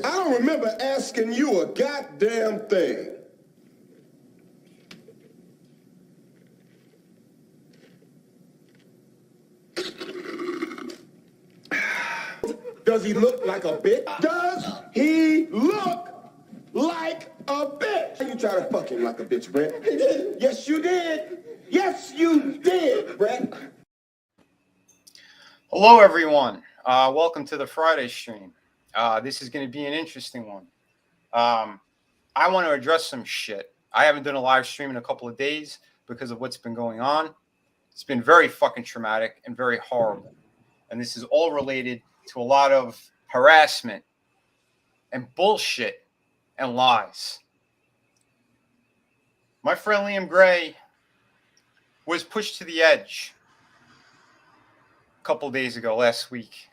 I don't remember asking you a goddamn thing. Does he look like a bitch? Does he look like a bitch? You try to fuck him like a bitch, Brett. Yes, you did. Yes, you did, Brett. Hello, everyone. Welcome to the Friday stream. This is going to be an interesting one. I want to address some shit. I haven't done a live stream in a couple of days because of what's been going on. It's been very fucking traumatic and very horrible. And this is all related to a lot of harassment and bullshit and lies. My friend Liam Gray was pushed to the edge a couple of days ago, last week.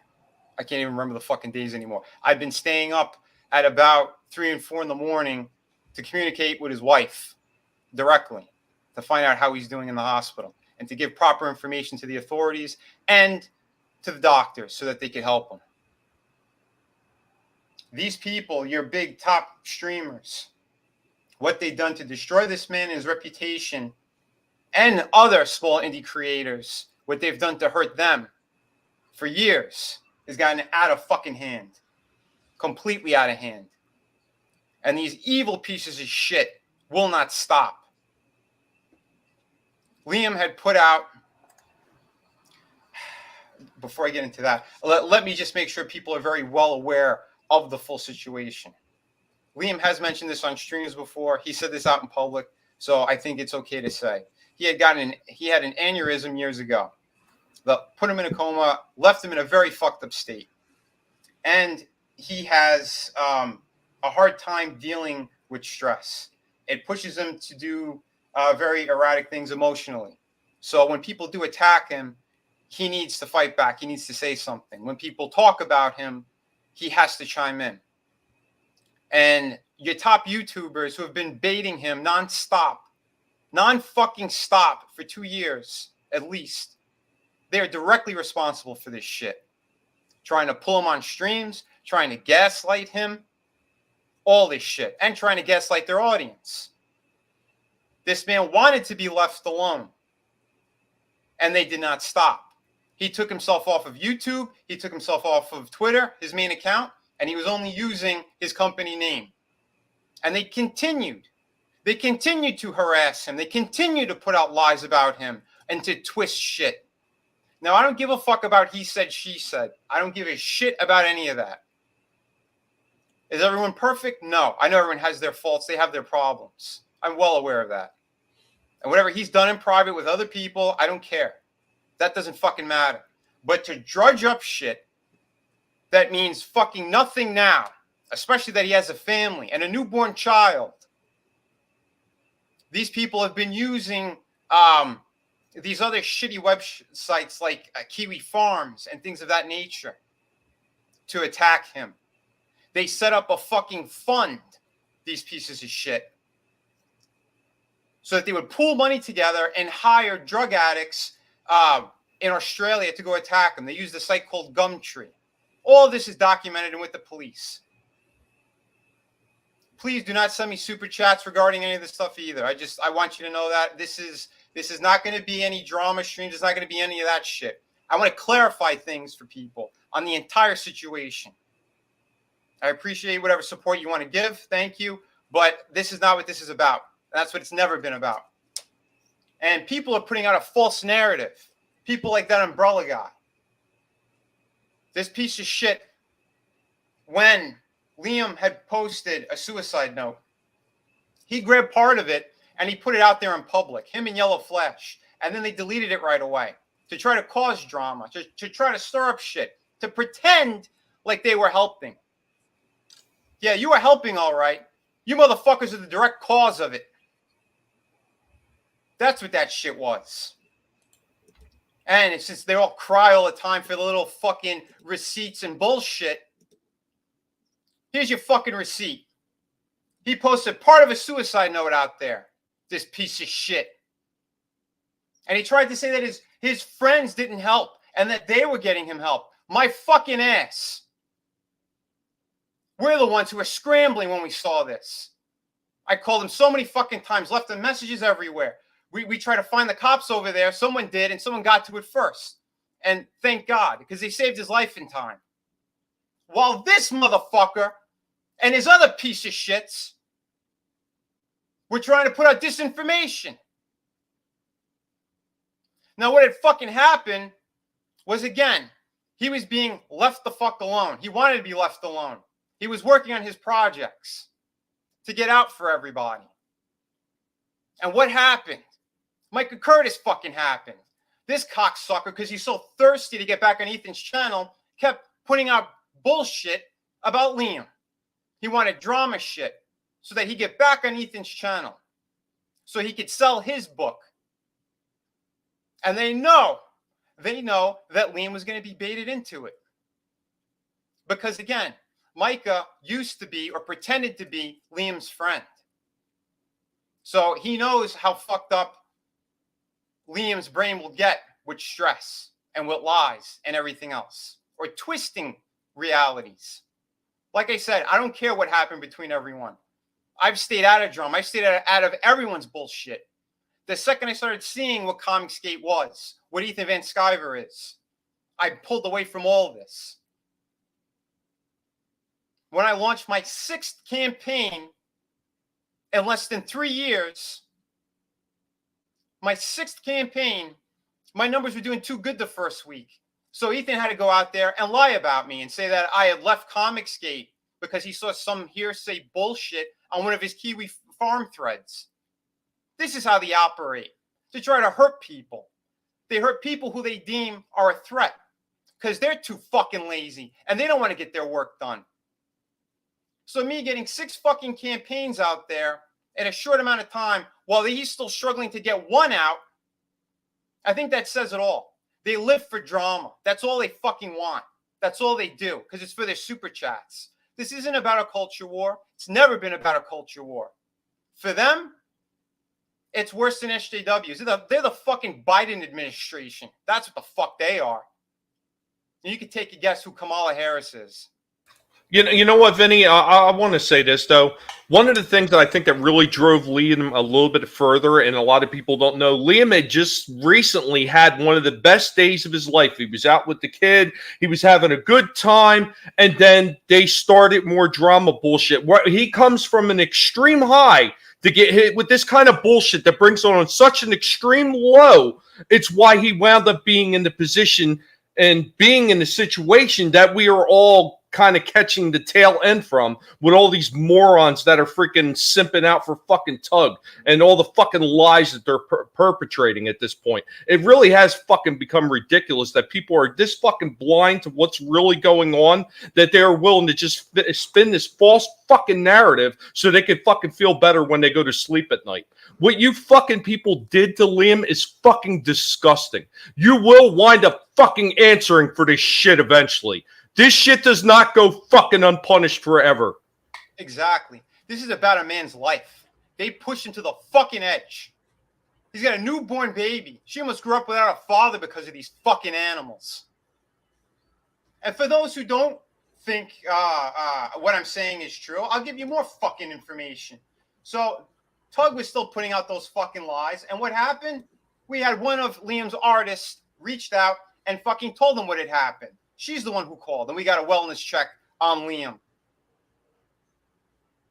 I can't even remember the fucking days anymore. I've been staying up at about 3 and 4 in the morning to communicate with his wife directly to find out how he's doing in the hospital and to give proper information to the authorities and to the doctors so that they could help him. These people, your big top streamers, what they've done to destroy this man and his reputation and other small indie creators, what they've done to hurt them for years has gotten out of fucking hand. Completely out of hand. And these evil pieces of shit will not stop. Liam had put out, before I get into that, let me just make sure people are very well aware of the full situation. Liam has mentioned this on streams before. He said this out in public, so I think it's okay to say. He had an aneurysm years ago that put him in a coma, left him in a very fucked up state. And he has a hard time dealing with stress. It pushes him to do very erratic things emotionally. So when people do attack him, he needs to fight back. He needs to say something. When people talk about him, he has to chime in. And your top YouTubers who have been baiting him non-fucking stop for 2 years at least, they are directly responsible for this shit. Trying to pull him on streams, trying to gaslight him, all this shit, and trying to gaslight their audience. This man wanted to be left alone, and they did not stop. He took himself off of YouTube, he took himself off of Twitter, his main account, and he was only using his company name. And they continued to harass him. They continued to put out lies about him and to twist shit. Now, I don't give a fuck about he said, she said. I don't give a shit about any of that. Is everyone perfect? No. I know everyone has their faults. They have their problems. I'm well aware of that. And whatever he's done in private with other people, I don't care. That doesn't fucking matter. But to drudge up shit that means fucking nothing now, especially that he has a family and a newborn child. These people have been using these other shitty websites like Kiwi Farms and things of that nature to attack him. They set up a fucking fund, these pieces of shit, so that they would pool money together and hire drug addicts in Australia to go attack him. They used a site called GUMTREE. All of this is documented and with the police. Please do not send me super chats regarding any of this stuff either. I want you to know that this is not going to be any drama streams. It's not going to be any of that shit. I want to clarify things for people on the entire situation. I appreciate whatever support you want to give. Thank you. But this is not what this is about. That's what it's never been about. And people are putting out a false narrative. People like that umbrella guy. This piece of shit, when Liam had posted a suicide note, he grabbed part of it and he put it out there in public, him and Yellow Flash. And then they deleted it right away to try to cause drama, to try to stir up shit, to pretend like they were helping. Yeah, you were helping, all right. You motherfuckers are the direct cause of it. That's what that shit was. And it's just they all cry all the time for the little fucking receipts and bullshit. Here's your fucking receipt. He posted part of a suicide note out there. This piece of shit. And he tried to say that his friends didn't help and that they were getting him help. My fucking ass. We're the ones who were scrambling when we saw this. I called him so many fucking times, left them messages everywhere. We tried to find the cops over there. Someone did, and someone got to it first. And thank God, because they saved his life in time. While this motherfucker and his other piece of shits were trying to put out disinformation. Now, what had fucking happened was, again, he was being left the fuck alone. He wanted to be left alone. He was working on his projects to get out for everybody. And what happened? Micah Curtis fucking happened. This cocksucker, because he's so thirsty to get back on Ethan's channel, kept putting out bullshit about Liam. He wanted drama shit so that he'd get back on Ethan's channel so he could sell his book. And they know that Liam was going to be baited into it. Because again, Micah used to be or pretended to be Liam's friend. So he knows how fucked up Liam's brain will get with stress and with lies and everything else, or twisting realities. Like I said, I don't care what happened between everyone. I've stayed out of drama. I've stayed out of everyone's bullshit. The second I started seeing what Comicsgate was, what Ethan Van Sciver is, I pulled away from all this. When I launched my 6th campaign in less than 3 years, my 6th campaign, my numbers were doing too good the first week. So Ethan had to go out there and lie about me and say that I had left Comicsgate because he saw some hearsay bullshit on one of his Kiwi farm threads. This is how they operate, to try to hurt people. They hurt people who they deem are a threat because they're too fucking lazy and they don't want to get their work done. So me getting 6 fucking campaigns out there in a short amount of time while he's still struggling to get one out, I think that says it all. They live for drama. That's all they fucking want. That's all they do because it's for their super chats. This isn't about a culture war. It's never been about a culture war. For them, it's worse than SJWs. They're the fucking Biden administration. That's what the fuck they are. And you can take a guess who Kamala Harris is. You know what, Vinny? I want to say this, though. One of the things that I think that really drove Liam a little bit further, and a lot of people don't know, Liam had just recently had one of the best days of his life. He was out with the kid. He was having a good time, and then they started more drama bullshit. Where he comes from an extreme high to get hit with this kind of bullshit that brings on such an extreme low. It's why he wound up being in the position and being in the situation that we are all kind of catching the tail end from, with all these morons that are freaking simping out for fucking Tug and all the fucking lies that they're perpetrating at this point. It really has fucking become ridiculous that people are this fucking blind to what's really going on that they're willing to just spin this false fucking narrative so they can fucking feel better when they go to sleep at night. What you fucking people did to Liam is fucking disgusting. You will wind up fucking answering for this shit eventually. This shit does not go fucking unpunished forever. Exactly. This is about a man's life. They push him to the fucking edge. He's got a newborn baby. She almost grew up without a father because of these fucking animals. And for those who don't think what I'm saying is true, I'll give you more fucking information. So Tug was still putting out those fucking lies. And what happened? We had one of Liam's artists reached out and fucking told him what had happened. She's the one who called, and we got a wellness check on Liam.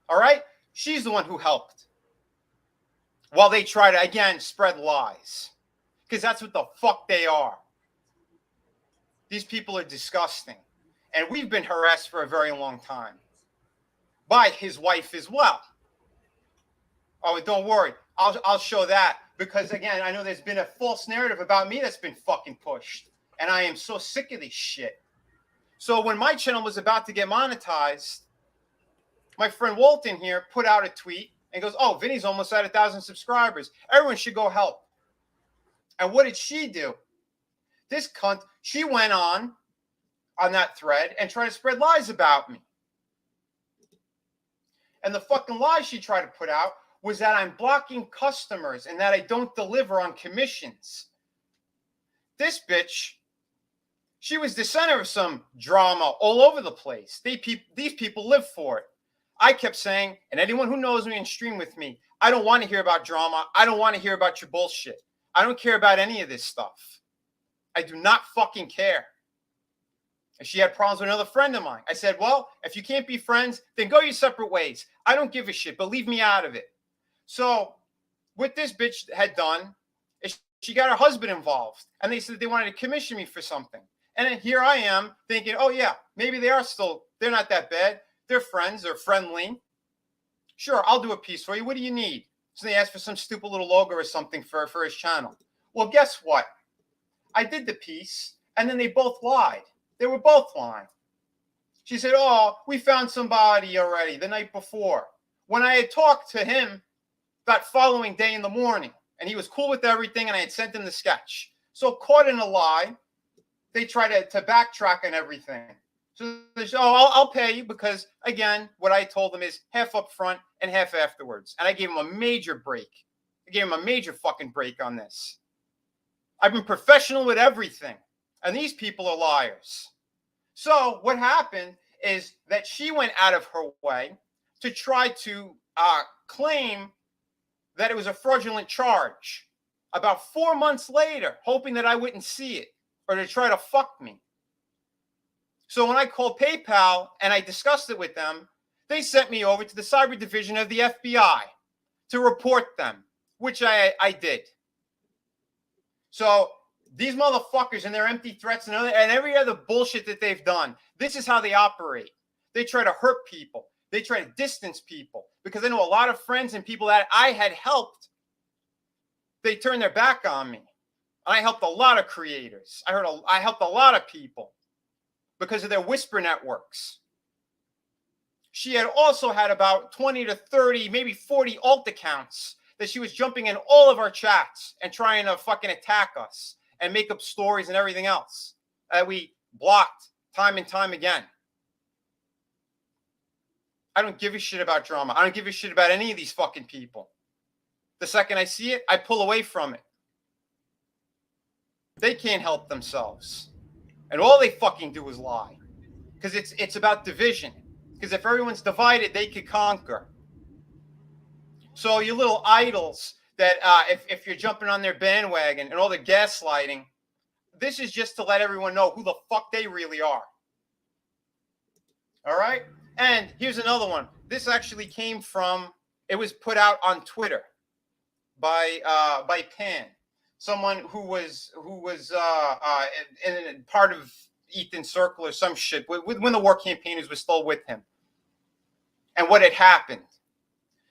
All right? She's the one who helped. While they try to, again, spread lies. Because that's what the fuck they are. These people are disgusting. And we've been harassed for a very long time. By his wife as well. Oh, don't worry. I'll show that. Because, again, I know there's been a false narrative about me that's been fucking pushed. And I am so sick of this shit. So when my channel was about to get monetized, my friend Walton here put out a tweet and goes, oh, Vinny's almost at 1,000 subscribers. Everyone should go help. And what did she do? This cunt, she went on that thread and tried to spread lies about me. And the fucking lie she tried to put out was that I'm blocking customers and that I don't deliver on commissions. This bitch, She was the center of some drama all over the place. These people live for it. I kept saying, and anyone who knows me and stream with me, I don't want to hear about drama. I don't want to hear about your bullshit. I don't care about any of this stuff. I do not fucking care. And she had problems with another friend of mine. I said, well, if you can't be friends, then go your separate ways. I don't give a shit, but leave me out of it. So what this bitch had done is she got her husband involved. And they said they wanted to commission me for something. And then here I am thinking, oh, yeah, maybe they're not that bad. They're friends. They're friendly. Sure, I'll do a piece for you. What do you need? So they asked for some stupid little logo or something for his channel. Well, guess what? I did the piece, and then they both lied. They were both lying. She said, oh, we found somebody already the night before. When I had talked to him that following day in the morning, and he was cool with everything, and I had sent him the sketch. So caught in a lie, they try to backtrack on everything. So they say, oh, I'll pay you because, again, what I told them is half up front and half afterwards. And I gave them a major break. I gave them a major fucking break on this. I've been professional with everything. And these people are liars. So what happened is that she went out of her way to try to claim that it was a fraudulent charge about 4 months later, hoping that I wouldn't see it or to try to fuck me. So when I called PayPal and I discussed it with them, they sent me over to the cyber division of the FBI to report them, which I did. So these motherfuckers and their empty threats and every other bullshit that they've done, this is how they operate. They try to hurt people. They try to distance people because I know a lot of friends and people that I had helped, they turned their back on me. I helped a lot of creators. I helped a lot of people because of their whisper networks. She had also had about 20 to 30, maybe 40 alt accounts that she was jumping in all of our chats and trying to fucking attack us and make up stories and everything else that we blocked time and time again. I don't give a shit about drama. I don't give a shit about any of these fucking people. The second I see it, I pull away from it. They can't help themselves. And all they fucking do is lie. Because it's about division. Because if everyone's divided, they could conquer. So you little idols that if you're jumping on their bandwagon and all the gaslighting, this is just to let everyone know who the fuck they really are. All right? And here's another one. This actually came from, it was put out on Twitter by Pan. Someone who was in part of Ethan's circle or some shit when the war campaigners were still with him, and what had happened.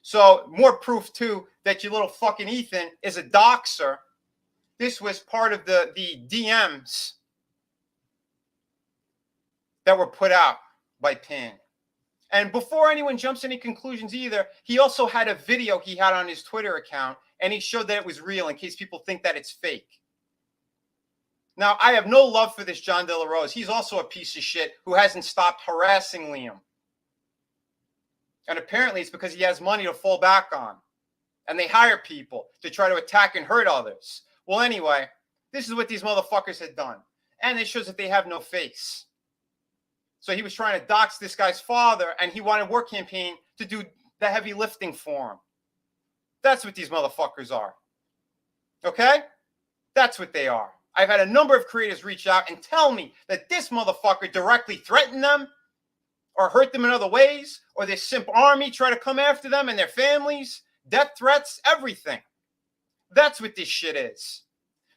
So more proof too that your little fucking Ethan is a doxer. This was part of the DMs that were put out by Pan. And before anyone jumps to any conclusions either, he also had a video he had on his Twitter account, and he showed that it was real in case people think that it's fake. Now, I have no love for this John De La Rose. He's also a piece of shit who hasn't stopped harassing Liam. And apparently it's because he has money to fall back on. And they hire people to try to attack and hurt others. Well, anyway, this is what these motherfuckers had done. And it shows that they have no face. So he was trying to dox this guy's father, and he wanted War Campaign to do the heavy lifting for him. That's what these motherfuckers are. Okay? That's what they are. I've had a number of creators reach out and tell me that this motherfucker directly threatened them or hurt them in other ways, or this simp army try to come after them and their families, death threats, everything. That's what this shit is.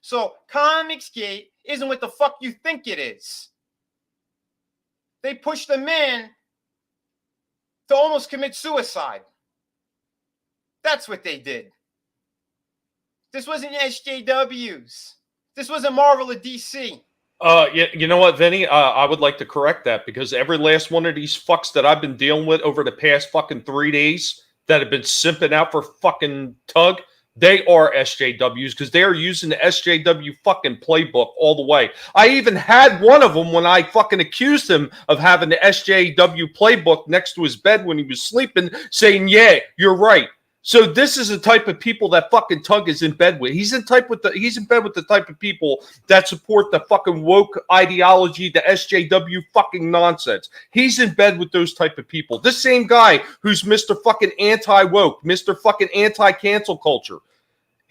So Comicsgate isn't what the fuck you think it is. They pushed them in to almost commit suicide. That's what they did. This wasn't SJWs. This wasn't Marvel or DC. You know what, Vinny? I would like to correct that because every last one of these fucks that I've been dealing with over the past fucking 3 days that have been simping out for fucking Tug, they are SJWs because they are using the SJW fucking playbook all the way. I even had one of them when I fucking accused him of having the SJW playbook next to his bed when he was sleeping, saying, yeah, you're right. So this is the type of people that fucking Tug is in bed with. He's in bed with the type of people that support the fucking woke ideology, the SJW fucking nonsense. He's in bed with those type of people. This same guy who's Mr. fucking anti-woke, Mr. fucking anti-cancel culture.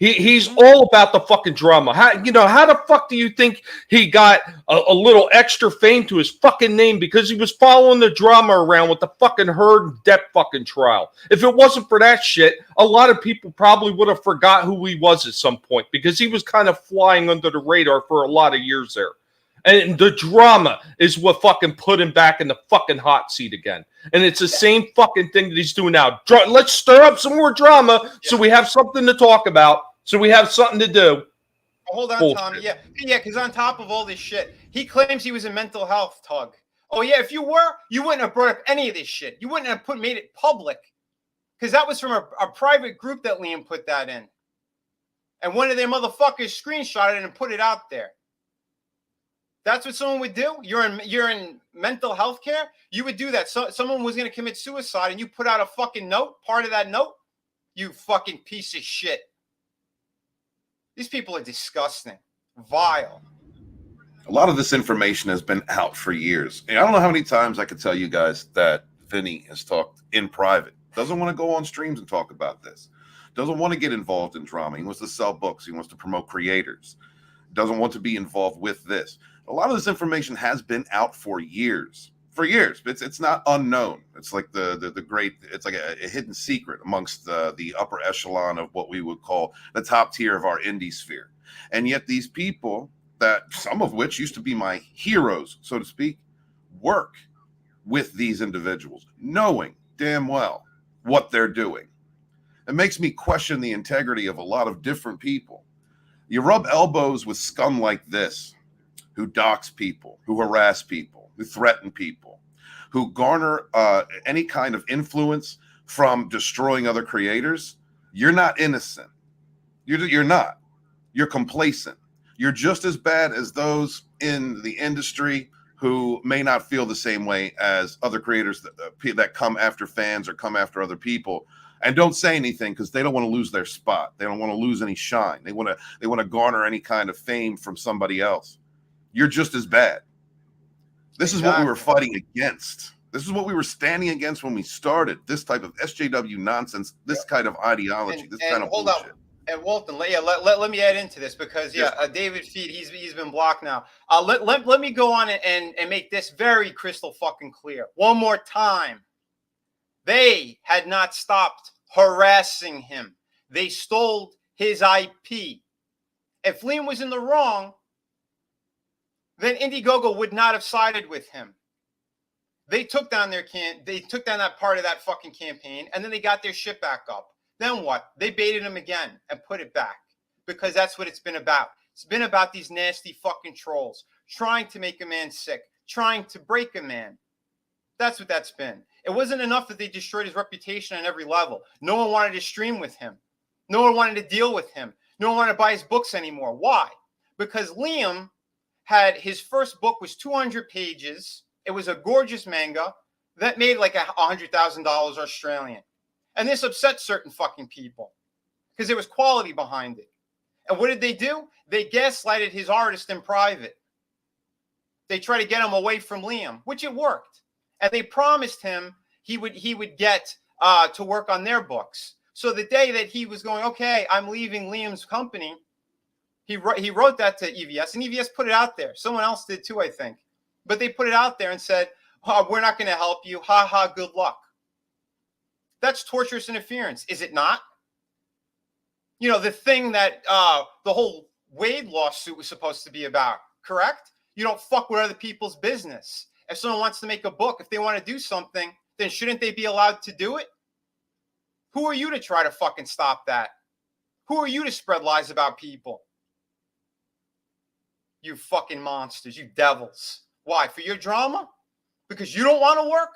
He's all about the fucking drama. How the fuck do you think he got a little extra fame to his fucking name? Because he was following the drama around with the fucking Heard Depp fucking trial. If it wasn't for that shit, a lot of people probably would have forgot who he was at some point, because he was kind of flying under the radar for a lot of years there. And the drama is what fucking put him back in the fucking hot seat again. And it's the same fucking thing that he's doing now. Let's stir up some more drama so we have something to talk about, so we have something to do. Hold on, Tommy. Yeah, because on top of all this shit, he claims he was in mental health, Tug. Oh, yeah, if you were, you wouldn't have brought up any of this shit. You wouldn't have made it public, because that was from a private group that Liam put that in. And one of their motherfuckers screenshotted it and put it out there. That's what someone would do. You're in mental health care. You would do that. So someone was going to commit suicide, and you put out a fucking note. Part of that note, you fucking piece of shit. These people are disgusting, vile. A lot of this information has been out for years. And I don't know how many times I could tell you guys that Vinny has talked in private. Doesn't want to go on streams and talk about this. Doesn't want to get involved in drama. He wants to sell books. He wants to promote creators. Doesn't want to be involved with this. A lot of this information has been out for years. For years. It's not unknown. It's like the great, it's like a hidden secret amongst the upper echelon of what we would call the top tier of our indie sphere. And yet these people, that some of which used to be my heroes, so to speak, work with these individuals, knowing damn well what they're doing. It makes me question the integrity of a lot of different people. You rub elbows with scum like this, who dox people, who harass people, who threaten people, who garner any kind of influence from destroying other creators. You're not innocent. You're not. You're complacent. You're just as bad as those in the industry who may not feel the same way as other creators that come after fans or come after other people and don't say anything because they don't want to lose their spot. They don't want to lose any shine. They want to garner any kind of fame from somebody else. You're just as bad. This is what we were fighting against. This is what we were standing against when we started. This type of SJW nonsense, this kind of ideology, this kind of bullshit. Hold on. And Walton, let me add into this because David Feed, he's been blocked now. Let me go on and make this very crystal fucking clear one more time. They had not stopped harassing him. They stole his IP. If Liam was in the wrong, then Indiegogo would not have sided with him. They took down that part of that fucking campaign, and then they got their shit back up. Then what? They baited him again and put it back, because that's what it's been about. It's been about these nasty fucking trolls trying to make a man sick, trying to break a man. That's what that's been. It wasn't enough that they destroyed his reputation on every level. No one wanted to stream with him. No one wanted to deal with him. No one wanted to buy his books anymore. Why? Because Liam had his first book was 200 pages. It was a gorgeous manga that made like $100,000 Australian. And this upset certain fucking people because there was quality behind it. And what did they do? They gaslighted his artist in private. They tried to get him away from Liam, which it worked. And they promised him he would get to work on their books. So the day that he was going, okay, I'm leaving Liam's company, he wrote that to EVS, and EVS put it out there. Someone else did too, I think. But they put it out there and said, oh, we're not going to help you. Ha ha, good luck. That's torturous interference, is it not? You know, the thing that the whole Wade lawsuit was supposed to be about, correct? You don't fuck with other people's business. If someone wants to make a book, if they want to do something, then shouldn't they be allowed to do it? Who are you to try to fucking stop that? Who are you to spread lies about people? You fucking monsters, you devils. Why? For your drama? Because you don't want to work?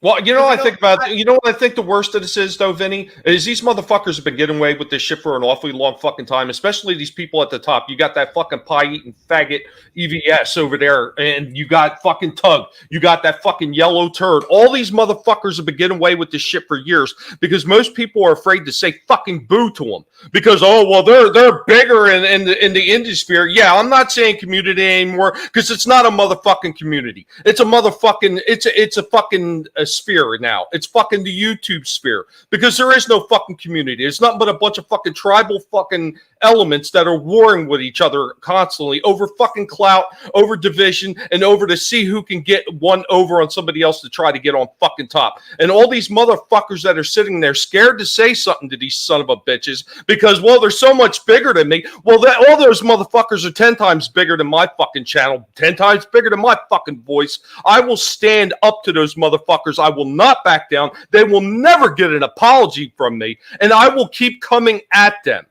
Well, you know what I think about, I, you know what I think the worst of this is, though, Vinny, is these motherfuckers have been getting away with this shit for an awfully long fucking time, especially these people at the top. You got that fucking pie-eating faggot EVS over there, and you got fucking Tug. You got that fucking yellow turd. All these motherfuckers have been getting away with this shit for years because most people are afraid to say fucking boo to them because, oh, well, they're bigger in the industry. Yeah, I'm not saying community anymore because it's not a motherfucking community. It's a motherfucking, it's a fucking sphere now. It's fucking the YouTube sphere because there is no fucking community. It's nothing but a bunch of fucking tribal fucking elements that are warring with each other constantly over fucking clout, over division, and over to see who can get one over on somebody else to try to get on fucking top. And all these motherfuckers that are sitting there scared to say something to these son of a bitches because, well, they're so much bigger than me. Well, all those motherfuckers are 10 times bigger than my fucking channel, 10 times bigger than my fucking voice. I will stand up to those motherfuckers. I will not back down. They will never get an apology from me, and I will keep coming at them.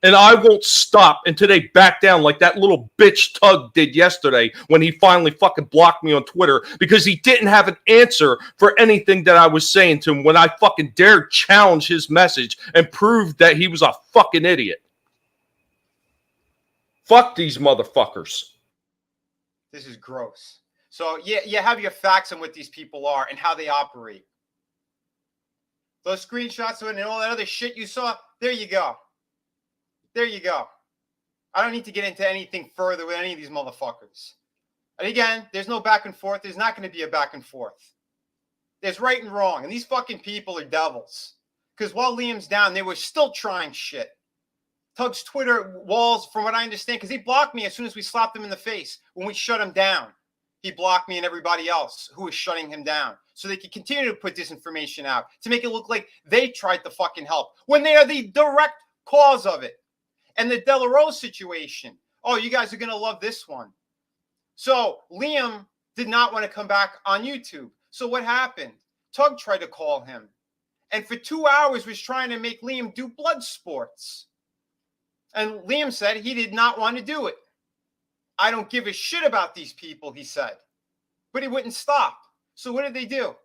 And I won't stop until they back down like that little bitch Tug did yesterday when he finally fucking blocked me on Twitter because he didn't have an answer for anything that I was saying to him when I fucking dared challenge his message and prove that he was a fucking idiot. Fuck these motherfuckers. This is gross. So you have your facts on what these people are and how they operate. Those screenshots and all that other shit you saw, there you go. There you go. I don't need to get into anything further with any of these motherfuckers. And again, there's no back and forth. There's not going to be a back and forth. There's right and wrong. And these fucking people are devils. Because while Liam's down, they were still trying shit. Tug's Twitter walls, from what I understand, because he blocked me as soon as we slapped him in the face. When we shut him down, he blocked me and everybody else who was shutting him down. So they could continue to put disinformation out to make it look like they tried to fucking help when they are the direct cause of it. And the De La Rose situation. Oh, you guys are going to love this one. So Liam did not want to come back on YouTube. So what happened? Tug tried to call him. And for 2 hours was trying to make Liam do blood sports. And Liam said he did not want to do it. I don't give a shit about these people, he said. But he wouldn't stop. So what did they do?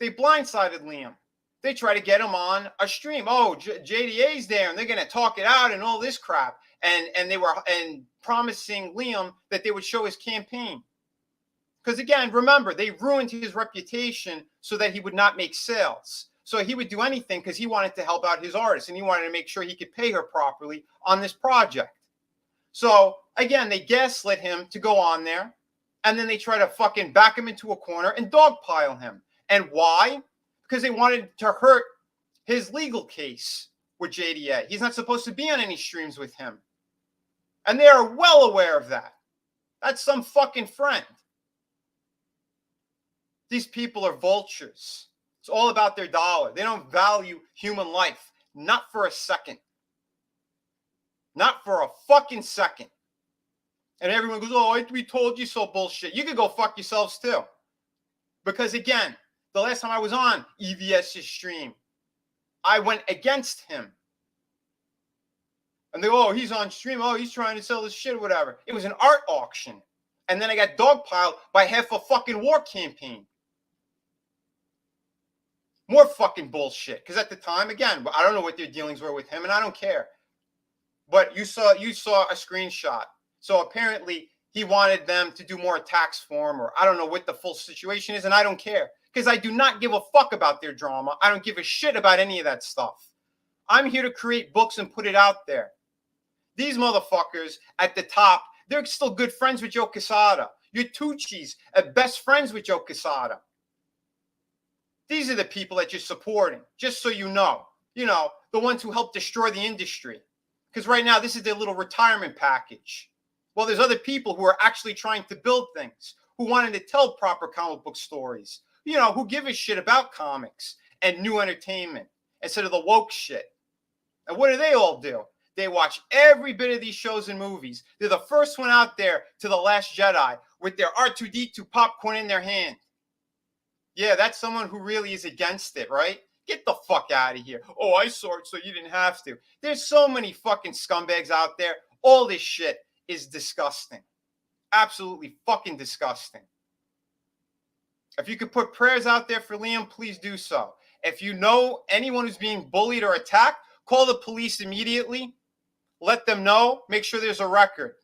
They blindsided Liam. They try to get him on a stream. Oh, JDA's there, and they're going to talk it out and all this crap. And they were promising Liam that they would show his campaign. Because again, remember, they ruined his reputation so that he would not make sales. So he would do anything because he wanted to help out his artist, and he wanted to make sure he could pay her properly on this project. So again, they gaslit him to go on there, and then they try to fucking back him into a corner and dogpile him. And why? Because they wanted to hurt his legal case with JDA. He's not supposed to be on any streams with him. And they are well aware of that. That's some fucking friend. These people are vultures. It's all about their dollar. They don't value human life. Not for a second. Not for a fucking second. And everyone goes, oh, we told you so bullshit. You could go fuck yourselves too. Because again, the last time I was on EVS's stream, I went against him. And they go, oh, he's on stream. Oh, he's trying to sell this shit or whatever. It was an art auction. And then I got dogpiled by half a fucking war campaign. More fucking bullshit. Because at the time, again, I don't know what their dealings were with him, and I don't care. But you saw a screenshot. So apparently he wanted them to do more attacks for him, or I don't know what the full situation is, and I don't care. Because I do not give a fuck about their drama. I don't give a shit about any of that stuff. I'm here to create books and put it out there. These motherfuckers at the top, they're still good friends with Joe Quesada. Your Tucci's are best friends with Joe Quesada. These are the people that you're supporting, just so you know. You know, the ones who helped destroy the industry. Because right now, this is their little retirement package. Well, there's other people who are actually trying to build things, who wanted to tell proper comic book stories. You know, who give a shit about comics and new entertainment instead of the woke shit. And what do they all do? They watch every bit of these shows and movies. They're the first one out there to The Last Jedi with their R2-D2 popcorn in their hand. Yeah, that's someone who really is against it, right? Get the fuck out of here. Oh, I saw it so you didn't have to. There's so many fucking scumbags out there. All this shit is disgusting. Absolutely fucking disgusting. If you could put prayers out there for Liam, please do so. If you know anyone who's being bullied or attacked, call the police immediately. Let them know. Make sure there's a record.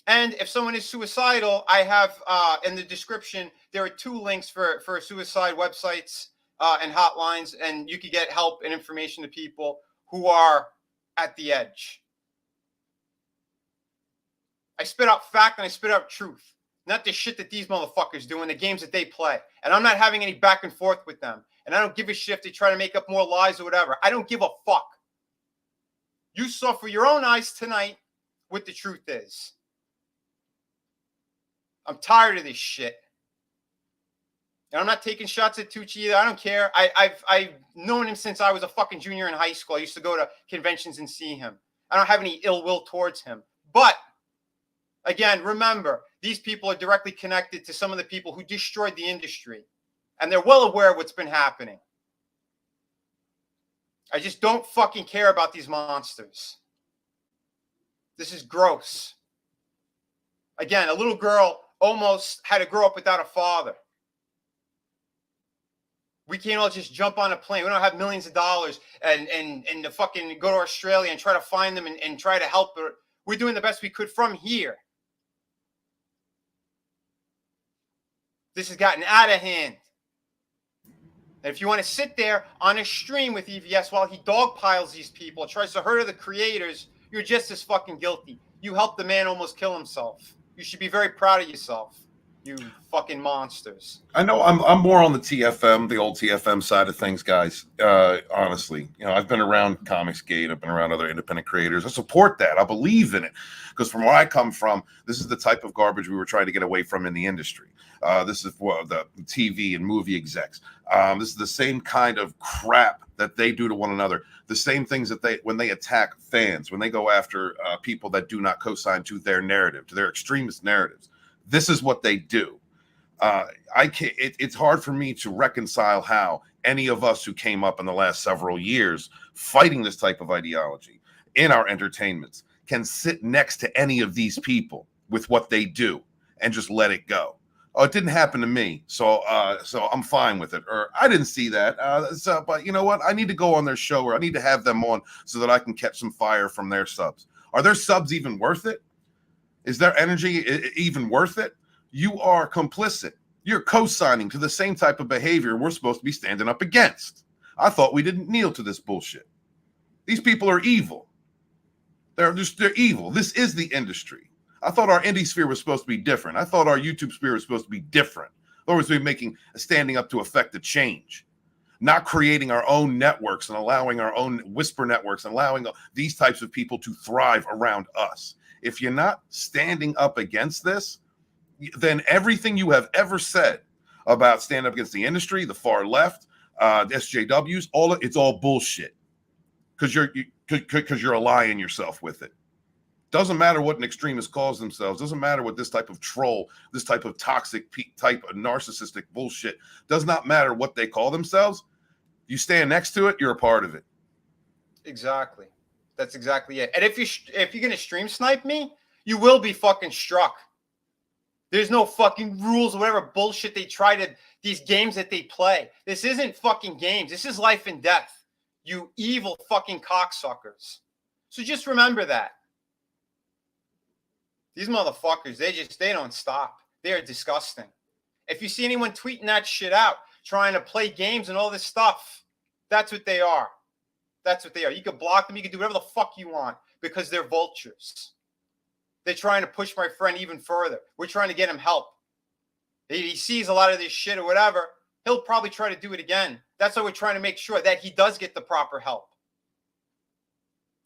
And if someone is suicidal, I have in the description, there are 2 links for suicide websites and hotlines, and you can get help and information to people who are at the edge. I spit out fact and I spit out truth, not the shit that these motherfuckers do in the games that they play. And I'm not having any back and forth with them. And I don't give a shit if they try to make up more lies or whatever. I don't give a fuck. You saw for your own eyes tonight what the truth is. I'm tired of this shit. And I'm not taking shots at Tucci either. I don't care. I've known him since I was a fucking junior in high school. I used to go to conventions and see him. I don't have any ill will towards him. But, again, remember, these people are directly connected to some of the people who destroyed the industry. And they're well aware of what's been happening. I just don't fucking care about these monsters. This is gross. Again, a little girl almost had to grow up without a father. We can't all just jump on a plane. We don't have millions of dollars and to fucking go to Australia and try to find them and try to help. We're doing the best we could from here. This has gotten out of hand. And if you want to sit there on a stream with EVS while he dogpiles these people, tries to hurt the creators, you're just as fucking guilty. You helped the man almost kill himself. You should be very proud of yourself, you fucking monsters. I know I'm more on the TFM, the old TFM side of things, guys. Honestly, you know, I've been around Comicsgate, I've been around other independent creators. I support that. I believe in it because from where I come from, this is the type of garbage we were trying to get away from in the industry. This is the TV and movie execs. This is the same kind of crap that they do to one another. The same things that when they attack fans, when they go after people that do not co-sign to their narrative, to their extremist narratives. This is what they do. It's hard for me to reconcile how any of us who came up in the last several years fighting this type of ideology in our entertainments can sit next to any of these people with what they do and just let it go. Oh, it didn't happen to me, so I'm fine with it. Or I didn't see that. But you know what? I need to go on their show, or I need to have them on so that I can catch some fire from their subs. Are their subs even worth it? Is their energy even worth it? You are complicit. You're co-signing to the same type of behavior we're supposed to be standing up against. I thought we didn't kneel to this bullshit. These people are evil. They're evil. This is the industry. I thought our indie sphere was supposed to be different. I thought our YouTube sphere was supposed to be different. Or was we standing up to affect the change, not creating our own networks and allowing our own whisper networks and allowing these types of people to thrive around us. If you're not standing up against this, then everything you have ever said about stand up against the industry, the far left, the SJWs, it's all bullshit. Because you're allying yourself with it. Doesn't matter what an extremist calls themselves. Doesn't matter what this type of troll, this type of toxic type of narcissistic bullshit. Does not matter what they call themselves. You stand next to it, you're a part of it. Exactly. That's exactly it. And if you're gonna stream snipe me, you will be fucking struck. There's no fucking rules or whatever bullshit they try to these games that they play. This isn't fucking games. This is life and death. You evil fucking cocksuckers. So just remember that. These motherfuckers, they don't stop. They are disgusting. If you see anyone tweeting that shit out, trying to play games and all this stuff, that's what they are. That's what they are. You can block them. You can do whatever the fuck you want because they're vultures. They're trying to push my friend even further. We're trying to get him help. He sees a lot of this shit or whatever. He'll probably try to do it again. That's why we're trying to make sure that he does get the proper help.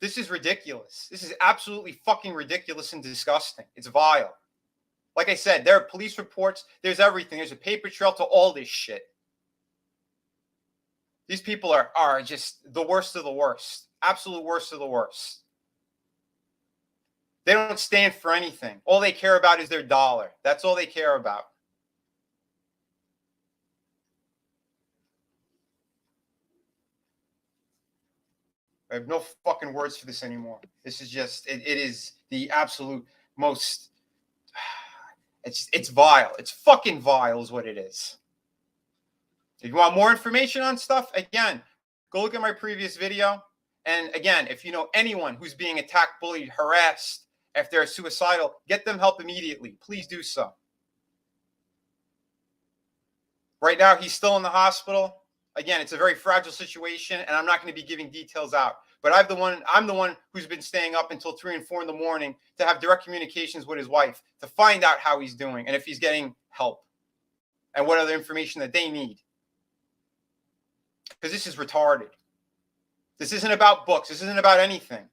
This is ridiculous. This is absolutely fucking ridiculous and disgusting. It's vile. Like I said, there are police reports. There's everything. There's a paper trail to all this shit. These people are just the worst of the worst. Absolute worst of the worst. They don't stand for anything. All they care about is their dollar. That's all they care about. I have no fucking words for this anymore. This is just, it is the absolute most, It's vile. It's fucking vile is what it is. If you want more information on stuff, again, go look at my previous video. And again, if you know anyone who's being attacked, bullied, harassed, if they're suicidal, get them help immediately. Please do so. Right now, he's still in the hospital. Again, it's a very fragile situation, and I'm not going to be giving details out. But I'm the one who's been staying up until 3 and 4 in the morning to have direct communications with his wife to find out how he's doing and if he's getting help and what other information that they need. Because this is retarded. This isn't about books. This isn't about anything.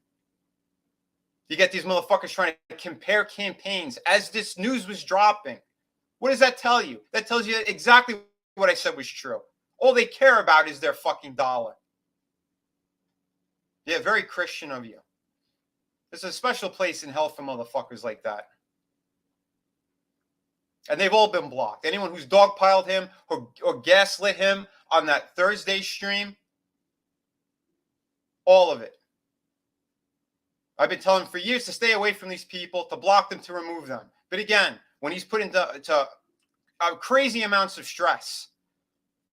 You get these motherfuckers trying to compare campaigns as this news was dropping. What does that tell you? That tells you exactly what I said was true. All they care about is their fucking dollar. Yeah, very Christian of you. There's a special place in hell for motherfuckers like that. And they've all been blocked. Anyone who's dogpiled him or gaslit him on that Thursday stream, all of it. I've been telling him for years to stay away from these people, to block them, to remove them. But again, when he's put into crazy amounts of stress,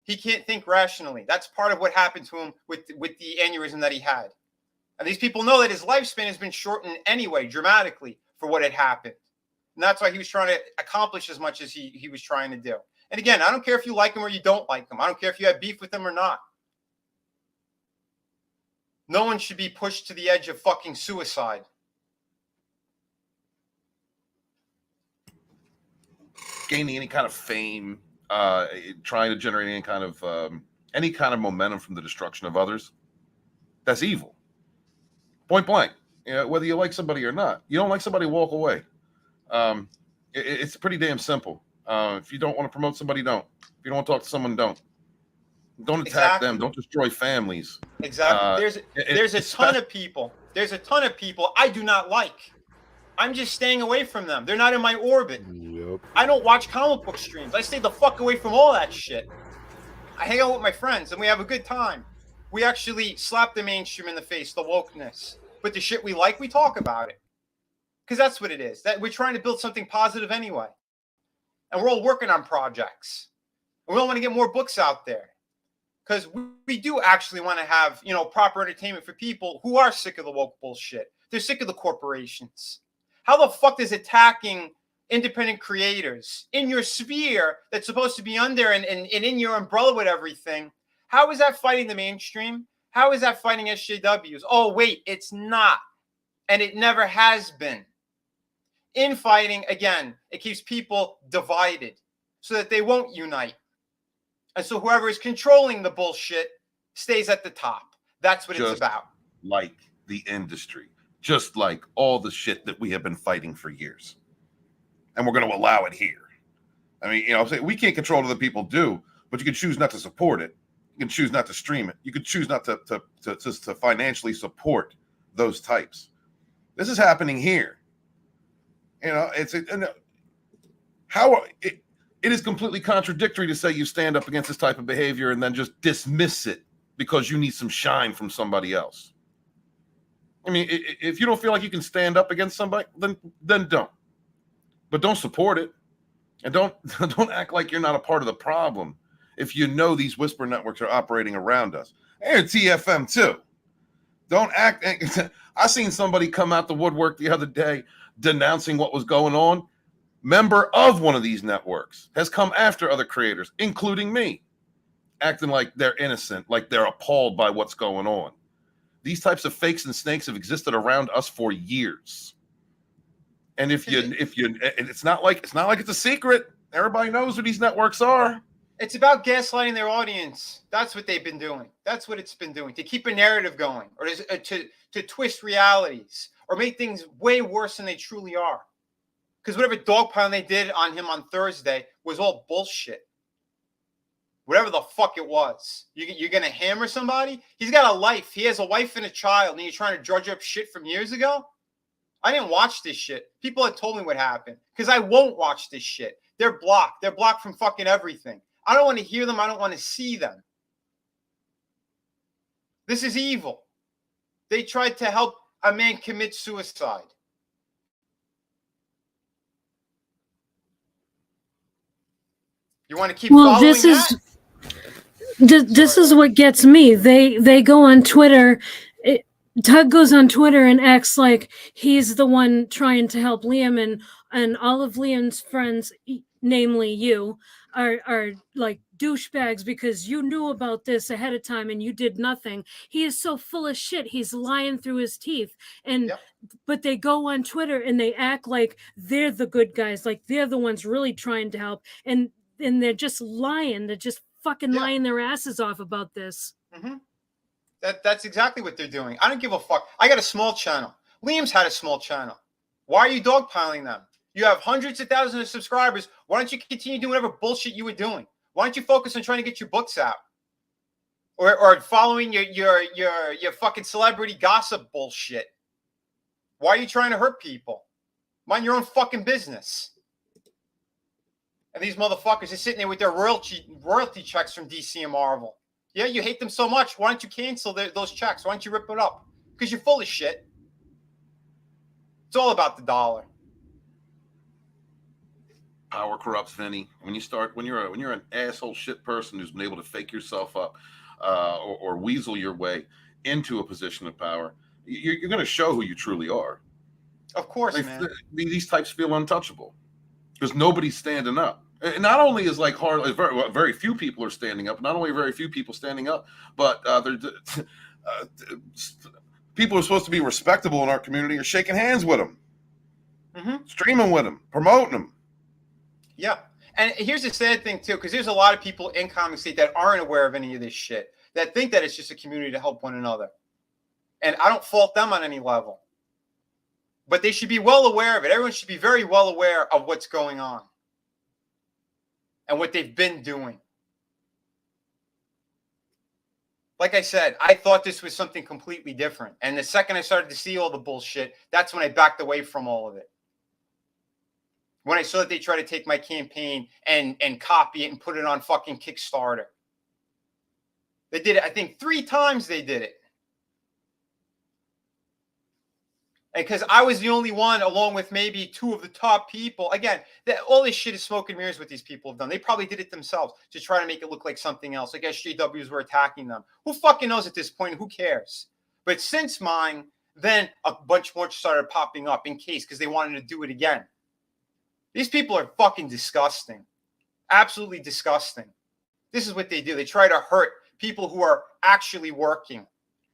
he can't think rationally. That's part of what happened to him with the aneurysm that he had. And these people know that his lifespan has been shortened anyway, dramatically, for what had happened. And that's why he was trying to accomplish as much as he was trying to do. And again, I don't care if you like him or you don't like him. I don't care if you have beef with him or not. No one should be pushed to the edge of fucking suicide. Gaining any kind of fame, trying to generate any kind of momentum from the destruction of others, that's evil. Point blank. You know, whether you like somebody or not. You don't like somebody, walk away. It's pretty damn simple. If you don't want to promote somebody, don't. If you don't want to talk to someone, don't. Don't attack them. Don't destroy families. Exactly. There's a ton of people. There's a ton of people I do not like. I'm just staying away from them. They're not in my orbit. Yep. I don't watch comic book streams. I stay the fuck away from all that shit. I hang out with my friends and we have a good time. We actually slap the mainstream in the face, the wokeness. But the shit we like, we talk about it. Because that's what it is. That we're trying to build something positive anyway. And we're all working on projects. And we all want to get more books out there. Because we do actually want to have, you know, proper entertainment for people who are sick of the woke bullshit. They're sick of the corporations. How the fuck is attacking independent creators in your sphere that's supposed to be under and in your umbrella with everything? How is that fighting the mainstream? How is that fighting SJWs? Oh, wait, it's not. And it never has been. Infighting, again, it keeps people divided so that they won't unite. And so whoever is controlling the bullshit stays at the top. That's what it's about. Like the industry. Just like all the shit that we have been fighting for years. And we're going to allow it here. I mean, you know, I'm saying we can't control what other people do, but you can choose not to support it. You can choose not to stream it. You can choose not to financially support those types. This is happening here. You know, it is completely contradictory to say you stand up against this type of behavior and then just dismiss it because you need some shine from somebody else. I mean, if you don't feel like you can stand up against somebody, then don't. But don't support it, and don't act like you're not a part of the problem. If you know these whisper networks are operating around us, and TFM too. Don't act. I seen somebody come out the woodwork the other day denouncing what was going on. Member of one of these networks has come after other creators, including me, acting like they're innocent, like they're appalled by what's going on. These types of fakes and snakes have existed around us for years. And it's not like it's a secret. Everybody knows who these networks are. It's about gaslighting their audience. That's what they've been doing. That's what it's been doing, to keep a narrative going, or to twist realities, or make things way worse than they truly are. Because whatever dogpiling they did on him on Thursday was all bullshit. Whatever the fuck it was. You're going to hammer somebody? He's got a life. He has a wife and a child, and you're trying to drudge up shit from years ago? I didn't watch this shit. People had told me what happened. Because I won't watch this shit. They're blocked. They're blocked from fucking everything. I don't want to hear them. I don't want to see them. This is evil. They tried to help a man commit suicide. You want to keep Well, following this is that? this is what gets me. They go on Twitter. Tug goes on Twitter and acts like he's the one trying to help Liam, and all of Liam's friends, namely you, are like douchebags because you knew about this ahead of time and you did nothing. He is so full of shit. He's lying through his teeth. And Yep. but they go on Twitter and they act like they're the good guys, like they're the ones really trying to help, and they're just lying. They're just fucking Yeah. lying their asses off about this. Mm-hmm. That's exactly what they're doing. I don't give a fuck. I got a small channel. Liam's had a small channel. Why are you dogpiling them? You have hundreds of thousands of subscribers. Why don't you continue doing whatever bullshit you were doing? Why don't you focus on trying to get your books out, or following your fucking celebrity gossip bullshit? Why are you trying to hurt people? Mind your own fucking business. And these motherfuckers are sitting there with their royalty checks from DC and Marvel. Yeah, you hate them so much. Why don't you cancel those checks? Why don't you rip it up? Because you're full of shit. It's all about the dollar. Power corrupts, Vinny. When you're an asshole shit person who's been able to fake yourself up or weasel your way into a position of power, you're going to show who you truly are. Of course, man. These types feel untouchable because nobody's standing up. And not only is like very few people are standing up. Not only very few people standing up, but people who are supposed to be respectable in our community are shaking hands with them, streaming with them, promoting them. Yeah. And here's the sad thing, too, because there's a lot of people in Comic State that aren't aware of any of this shit, that think that it's just a community to help one another. And I don't fault them on any level. But they should be well aware of it. Everyone should be very well aware of what's going on and what they've been doing. Like I said, I thought this was something completely different. And the second I started to see all the bullshit, that's when I backed away from all of it. When I saw that they tried to take my campaign and copy it and put it on fucking Kickstarter. They did it, I think 3 times they did it. And because I was the only one, along with maybe 2 of the top people. Again, all this shit is smoke and mirrors what these people have done. They probably did it themselves to try to make it look like something else. Like SJWs were attacking them. Who fucking knows at this point? Who cares? But since mine, then a bunch more started popping up in case because they wanted to do it again. These people are fucking disgusting. Absolutely disgusting. This is what they do. They try to hurt people who are actually working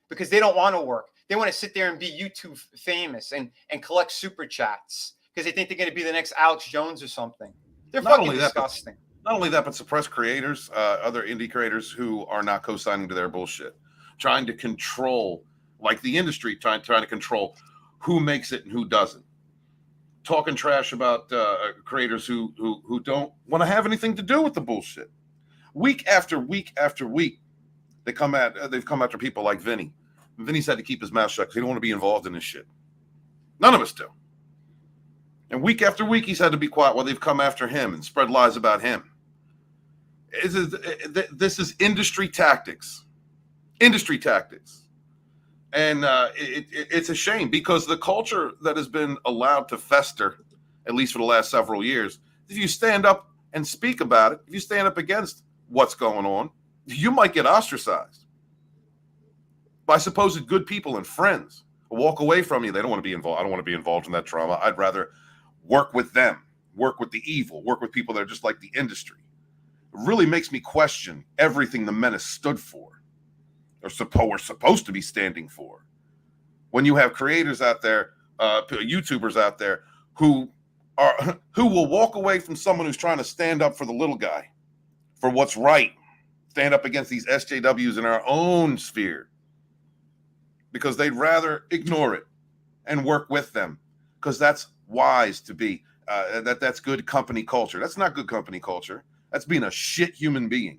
because they don't want to work. They want to sit there and be YouTube famous and collect super chats because they think they're going to be the next Alex Jones or something. They're fucking disgusting. Not only that, but suppress creators, other indie creators who are not co-signing to their bullshit, trying to control, like the industry, trying to control who makes it and who doesn't. Talking trash about creators who don't want to have anything to do with the bullshit. Week after week after week, they've come after people like Vinny. Vinny's had to keep his mouth shut because he don't want to be involved in this shit. None of us do. And week after week, he's had to be quiet while they've come after him and spread lies about him. This is industry tactics. Industry tactics. And it's a shame because the culture that has been allowed to fester, at least for the last several years, if you stand up and speak about it, if you stand up against what's going on, you might get ostracized by supposed good people and friends. Walk away from you. They don't want to be involved. I don't want to be involved in that drama. I'd rather work with them, work with the evil, work with people that are just like the industry. It really makes me question everything the menace stood for. Or we're supposed to be standing for. When you have creators out there, YouTubers out there who will walk away from someone who's trying to stand up for the little guy, for what's right, stand up against these SJWs in our own sphere, because they'd rather ignore it and work with them, because that's wise to be. That's good company culture. That's not good company culture. That's being a shit human being.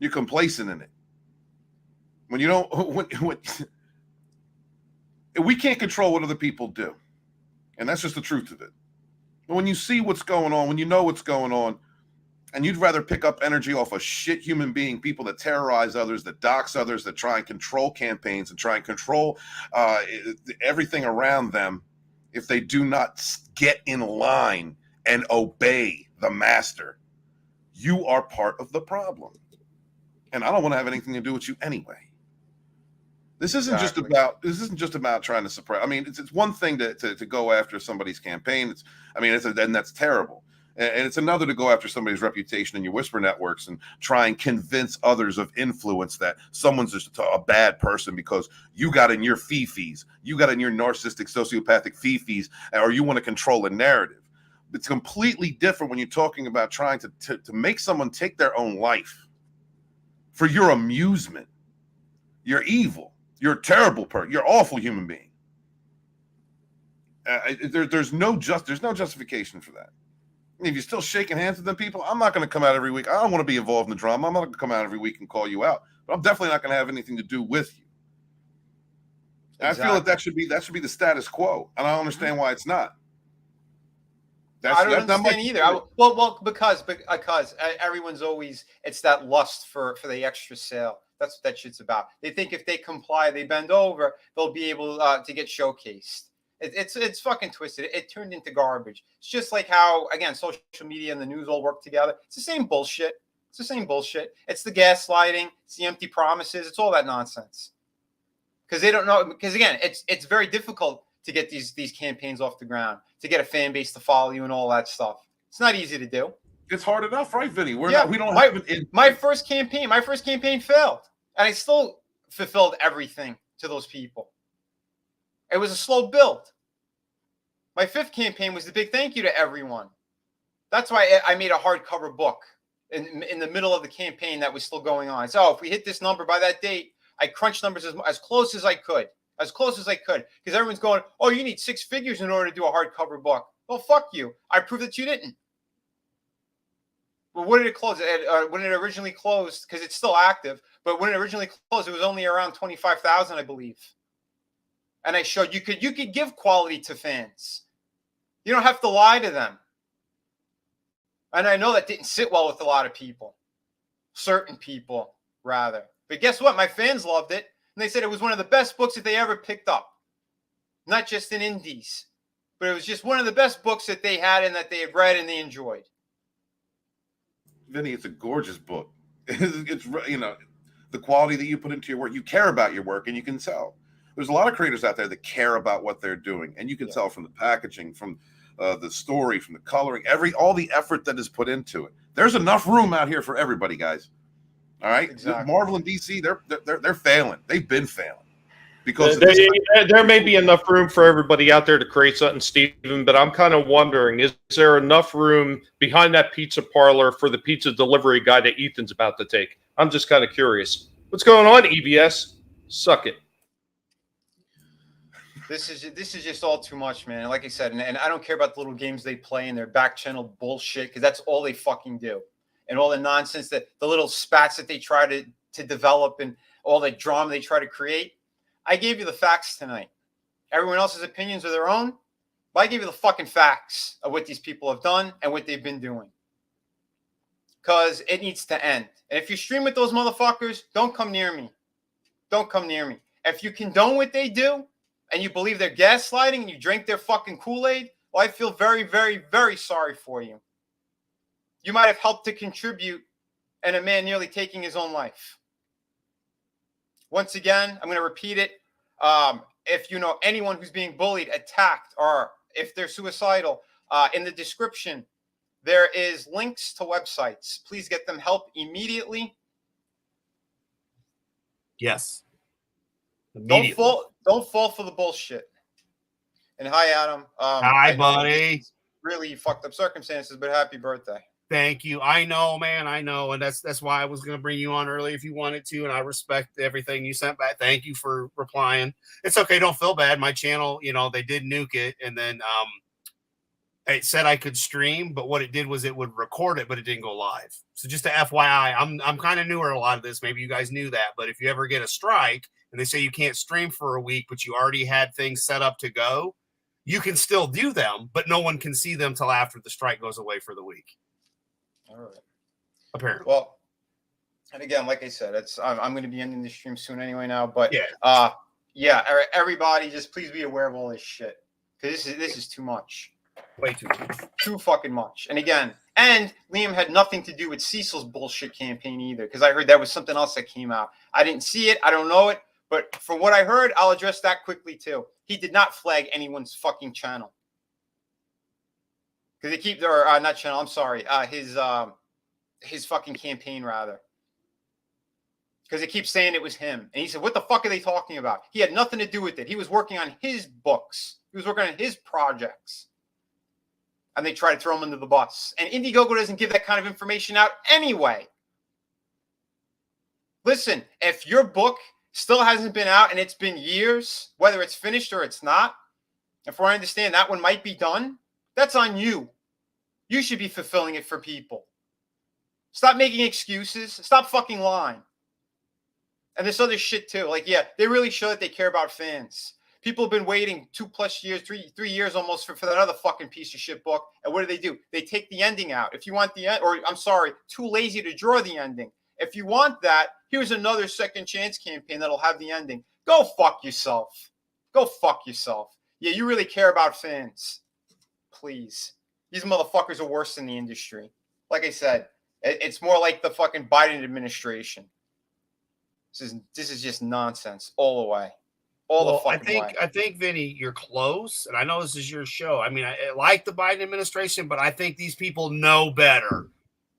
You're complacent in it. When you don't, we can't control what other people do. And that's just the truth of it. But when you see what's going on, when you know what's going on, and you'd rather pick up energy off a shit human being, people that terrorize others, that dox others, that try and control campaigns and try and control everything around them, if they do not get in line and obey the master, you are part of the problem. And I don't want to have anything to do with you anyway. This isn't just about trying to suppress. I mean, it's one thing to go after somebody's campaign. And that's terrible. And it's another to go after somebody's reputation in your whisper networks and try and convince others of influence that someone's just a bad person because you got in your fifis, you got in your narcissistic, sociopathic fifis, or you want to control a narrative. It's completely different when you're talking about trying to make someone take their own life for your amusement. You're evil. You're a terrible person. You're an awful human being. There's no justification for that. If you're still shaking hands with them people, I'm not going to come out every week. I don't want to be involved in the drama. I'm not going to come out every week and call you out. But I'm definitely not going to have anything to do with you. Exactly. I feel that should be the status quo, and I don't understand why it's not. I don't understand either. Because everyone's always, it's that lust for the extra sale. That's what that shit's about. They think if they comply, they bend over, they'll be able to get showcased. It's fucking twisted. It turned into garbage. It's just like how, again, social media and the news all work together. It's the same bullshit. It's the same bullshit. It's the gaslighting. It's the empty promises. It's all that nonsense. Because they don't know. Because again, it's very difficult to get these campaigns off the ground, to get a fan base to follow you and all that stuff. It's not easy to do. It's hard enough, right, Vinny? My first campaign failed, and I still fulfilled everything to those people. It was a slow build. My fifth campaign was the big thank you to everyone. That's why I made a hardcover book in the middle of the campaign that was still going on. So if we hit this number by that date, I crunched numbers as close as I could. As close as I could. Because everyone's going, oh, you need 6 figures in order to do a hardcover book. Well, fuck you. I proved that you didn't. Well, when did it close? When it originally closed, because it's still active, but when it originally closed, it was only around 25,000, I believe. And I showed you could give quality to fans. You don't have to lie to them. And I know that didn't sit well with a lot of people. Certain people, rather. But guess what? My fans loved it. And they said it was one of the best books that they ever picked up. Not just in indies. But it was just one of the best books that they had and that they had read and they enjoyed. Vinny, it's a gorgeous book. It's the quality that you put into your work. You care about your work and you can tell. There's a lot of creators out there that care about what they're doing, and you can tell from the packaging, from the story, from the coloring, all the effort that is put into it. There's enough room out here for everybody, guys. All right, exactly. Marvel and DC, they're failing. They've been failing because there may be enough room for everybody out there to create something, Steven. But I'm kind of wondering: is there enough room behind that pizza parlor for the pizza delivery guy that Ethan's about to take? I'm just kind of curious. What's going on, EBS? Suck it. This is just all too much, man. Like I said, and I don't care about the little games they play in their back channel bullshit, because that's all they fucking do. And all the nonsense, that the little spats that they try to develop and all the drama they try to create. I gave you the facts tonight. Everyone else's opinions are their own, but I gave you the fucking facts of what these people have done and what they've been doing. Because it needs to end. And if you stream with those motherfuckers, don't come near me. Don't come near me. If you condone what they do, and you believe they're gaslighting and you drink their fucking Kool-Aid, well, I feel very, very, very sorry for you. You might have helped to contribute in a man nearly taking his own life. Once again, I'm going to repeat it. If you know anyone who's being bullied, attacked, or if they're suicidal, in the description, there is links to websites. Please get them help immediately. Yes. Don't fall for the bullshit. And hi, Adam. Hi, buddy. Really fucked up circumstances, but happy birthday. Thank you. I know, man. I know, and that's why I was going to bring you on early if you wanted to, and I respect everything you sent back. Thank you for replying. It's okay. Don't feel bad. My channel, they did nuke it, and then it said I could stream, but what it did was it would record it, but it didn't go live. So just a FYI, I'm kind of newer at a lot of this. Maybe you guys knew that, but if you ever get a strike and they say you can't stream for a week, but you already had things set up to go, you can still do them, but no one can see them till after the strike goes away for the week. All right. Apparently. Well, and again, like I said, I'm going to be ending the stream soon anyway now, but everybody just please be aware of all this shit, because this is too much. Way too much. Too fucking much. And again, And Liam had nothing to do with Cecil's bullshit campaign either, because I heard that was something else that came out. I didn't see it. I don't know it. But from what I heard, I'll address that quickly too. He did not flag anyone's fucking channel. Because they keep their, not channel, I'm sorry, his fucking campaign rather. Because they keep saying it was him. And he said, what the fuck are they talking about? He had nothing to do with it. He was working on his books. He was working on his projects. And they try to throw him under the bus. And Indiegogo doesn't give that kind of information out anyway. Listen, if your book still hasn't been out and it's been years, whether it's finished or it's not, if I understand that one might be done, that's on you. You should be fulfilling it for people. Stop making excuses. Stop fucking lying. And this other shit too. Like, yeah, they really show that they care about fans. People have been waiting 2+ years, three years almost for that other fucking piece of shit book. And what do? They take the ending out. If you want the end, or I'm sorry, too lazy to draw the ending. If you want that, here's another second chance campaign that'll have the ending. Go fuck yourself. Go fuck yourself. Yeah, you really care about fans. Please. These motherfuckers are worse than the industry. Like I said, it's more like the fucking Biden administration. This is just nonsense all the way. I think, Vinny, you're close, and I know this is your show. I mean, I like the Biden administration, but I think these people know better,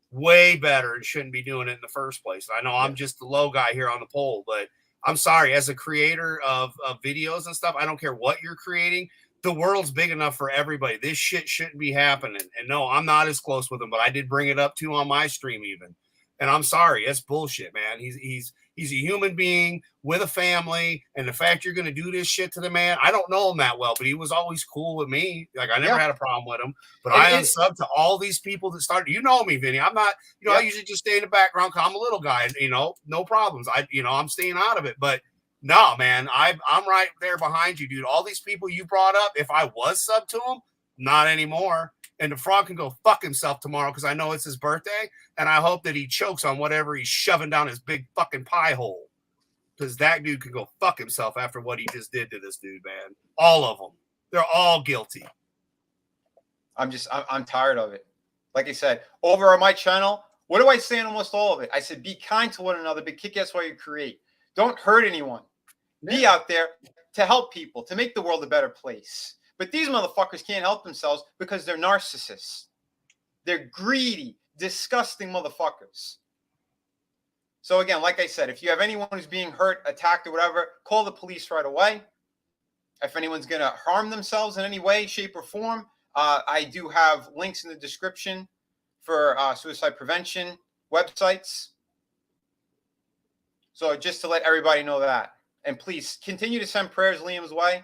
way better, and shouldn't be doing it in the first place. I know I'm just the low guy here on the poll, but I'm sorry. As a creator of videos and stuff, I don't care what you're creating. The world's big enough for everybody. This shit shouldn't be happening. And no, I'm not as close with him, but I did bring it up too on my stream even. And I'm sorry, it's bullshit, man. He's a human being with a family, and the fact you're going to do this shit to the man, I don't know him that well, but he was always cool with me. Like, I never had a problem with him. But I unsubbed to all these people that started. You know me, Vinny. I'm not, I usually just stay in the background because I'm a little guy. No problems. I'm staying out of it. But no, man, I'm right there behind you, dude. All these people you brought up, if I was subbed to them, not anymore. And the frog can go fuck himself tomorrow because I know it's his birthday. And I hope that he chokes on whatever he's shoving down his big fucking pie hole. Because that dude can go fuck himself after what he just did to this dude, man. All of them. They're all guilty. I'm tired of it. Like I said, over on my channel, what do I say in almost all of it? I said, be kind to one another, but kick ass while you create. Don't hurt anyone. Be out there to help people, to make the world a better place. But these motherfuckers can't help themselves because they're narcissists. They're greedy, disgusting motherfuckers. So again, like I said, if you have anyone who's being hurt, attacked, or whatever, call the police right away. If anyone's going to harm themselves in any way, shape, or form, I do have links in the description for suicide prevention websites. So just to let everybody know that. And please continue to send prayers Liam's way.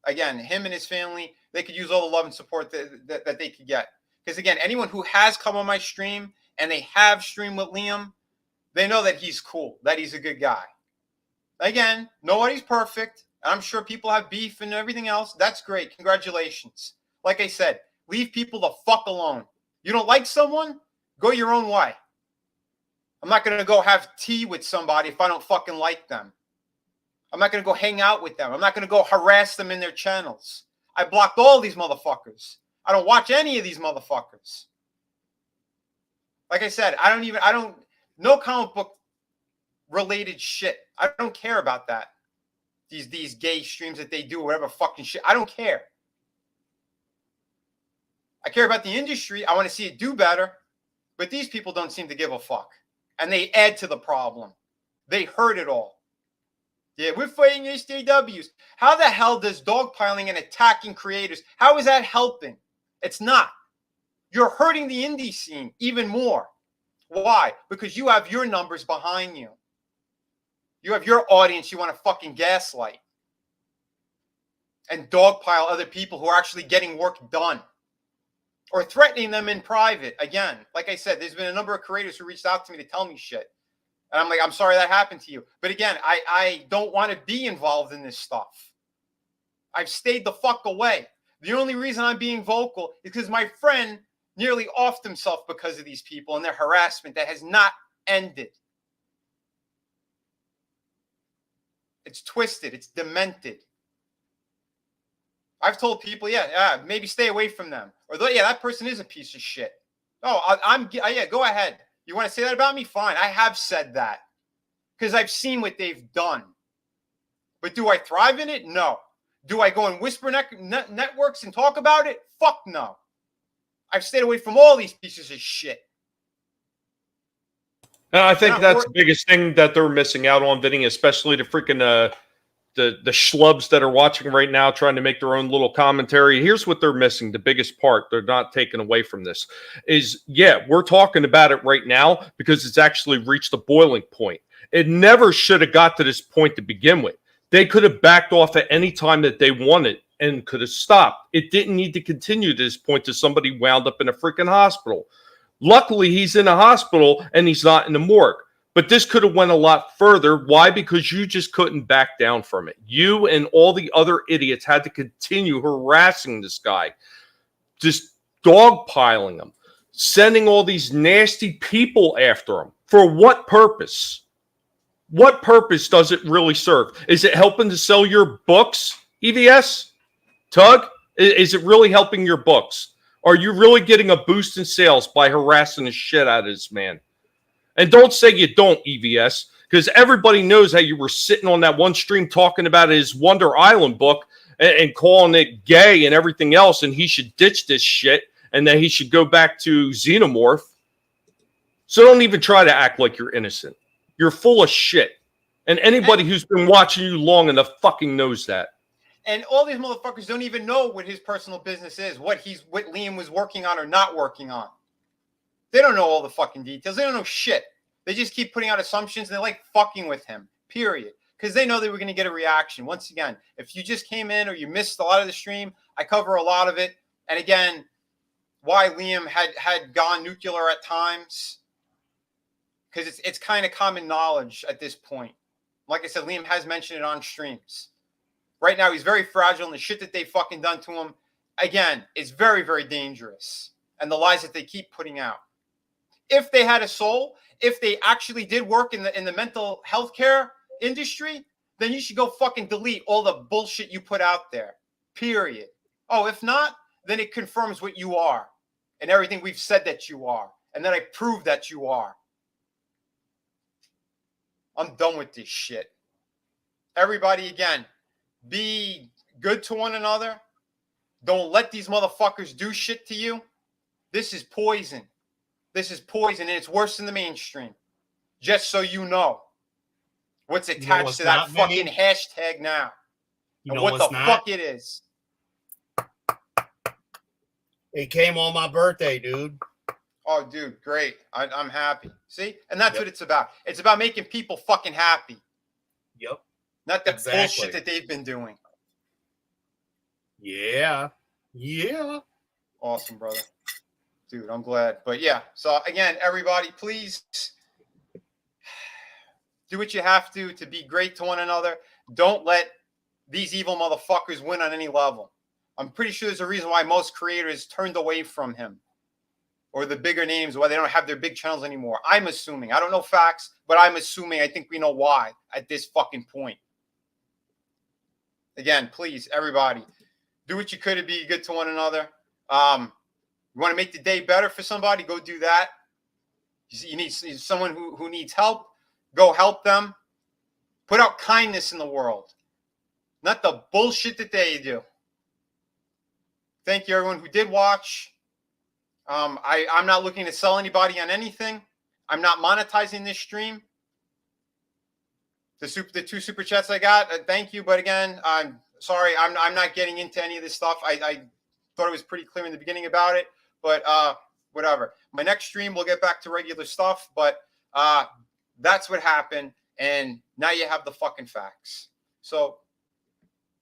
Again, him and his family, they could use all the love and support that they could get. Because again, anyone who has come on my stream and they have streamed with Liam, they know that he's cool, that he's a good guy. Again, nobody's perfect. I'm sure people have beef and everything else. That's great. Congratulations. Like I said, leave people the fuck alone. You don't like someone? Go your own way. I'm not going to go have tea with somebody if I don't fucking like them. I'm not going to go hang out with them. I'm not going to go harass them in their channels. I blocked all these motherfuckers. I don't watch any of these motherfuckers. Like I said, no comic book related shit. I don't care about that. These gay streams that they do, whatever fucking shit. I don't care. I care about the industry. I want to see it do better. But these people don't seem to give a fuck. And they add to the problem. They hurt it all. Yeah, we're fighting SJWs. How the hell does dogpiling and attacking creators, how is that helping? It's not. You're hurting the indie scene even more. Why? Because you have your numbers behind you. You have your audience you want to fucking gaslight. And dogpile other people who are actually getting work done. Or threatening them in private. Again, like I said, there's been a number of creators who reached out to me to tell me shit. And I'm like, I'm sorry that happened to you. But again, I don't want to be involved in this stuff. I've stayed the fuck away. The only reason I'm being vocal is because my friend nearly offed himself because of these people and their harassment that has not ended. It's twisted. It's demented. I've told people, maybe stay away from them. Or, yeah, that person is a piece of shit. Oh, yeah, go ahead. You want to say that about me? Fine. I have said that because I've seen what they've done. But do I thrive in it? No. Do I go and whisper networks and talk about it? Fuck no. I've stayed away from all these pieces of shit. And I think that's the biggest thing that they're missing out on, Vinny, especially the freaking the schlubs that are watching right now trying to make their own little commentary. Here's what they're missing. The biggest part they're not taking away from this is, yeah, we're talking about it right now because it's actually reached the boiling point. It never should have got to this point to begin with. They could have backed off at any time that they wanted and could have stopped. It didn't need to continue to this point till somebody wound up in a freaking hospital. Luckily, he's in a hospital and he's not in the morgue. But this could have went a lot further. Why? Because you just couldn't back down from it. You and all the other idiots had to continue harassing this guy, just dogpiling him, sending all these nasty people after him. For what purpose? What purpose does it really serve? Is it helping to sell your books, EVS? Tug? Is it really helping your books? Are you really getting a boost in sales by harassing the shit out of this man? And don't say you don't, EVS, because everybody knows how you were sitting on that one stream talking about his Wonder Island book and calling it gay and everything else, and he should ditch this shit and that he should go back to Xenomorph. So don't even try to act like you're innocent. You're full of shit. And anybody who's been watching you long enough fucking knows that. And all these motherfuckers don't even know what his personal business is, what Liam was working on or not working on. They don't know all the fucking details. They don't know shit. They just keep putting out assumptions and they like fucking with him, period. Because they know they were going to get a reaction. Once again, if you just came in or you missed a lot of the stream, I cover a lot of it. And again, why Liam had gone nuclear at times. Because it's kind of common knowledge at this point. Like I said, Liam has mentioned it on streams. Right now, he's very fragile, and the shit that they fucking done to him, again, is very, very dangerous. And the lies that they keep putting out. If they had a soul, if they actually did work in the mental health care industry, then you should go fucking delete all the bullshit you put out there. Period. Oh, if not, then it confirms what you are and everything we've said that you are. And then I prove that you are. I'm done with this shit. Everybody, again, be good to one another. Don't let these motherfuckers do shit to you. This is poison. This is poison, and it's worse than the mainstream. Just so you know what's attached to that fucking hashtag now. You know what the fuck it is. It came on my birthday, dude. Oh, dude, great. I'm happy. See? And that's what it's about. It's about making people fucking happy. Yep. Not the bullshit that they've been doing. Yeah. Yeah. Awesome, brother. Dude, I'm glad. But yeah, so again, everybody, please do what you have to be great to one another. Don't let these evil motherfuckers win on any level. I'm pretty sure there's a reason why most creators turned away from him. Or the bigger names, why they don't have their big channels anymore. I'm assuming. I don't know facts, but I'm assuming. I think we know why at this fucking point. Again, please, everybody, do what you could to be good to one another. You want to make the day better for somebody, go do that. You need someone who needs help, go help them. Put out kindness in the world, not the bullshit that they do. Thank you, everyone who did watch. I'm not looking to sell anybody on anything. I'm not monetizing this stream. The two super chats I got, thank you. But again, I'm sorry, I'm not getting into any of this stuff. I thought it was pretty clear in the beginning about it. But whatever. My next stream, we'll get back to regular stuff. But that's what happened. And now you have the fucking facts. So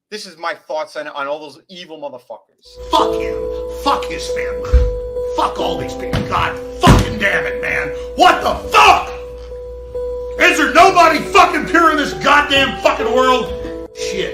this is my thoughts on all those evil motherfuckers. Fuck him. Fuck his family. Fuck all these people. God fucking damn it, man. What the fuck? Is there nobody fucking pure in this goddamn fucking world? Shit.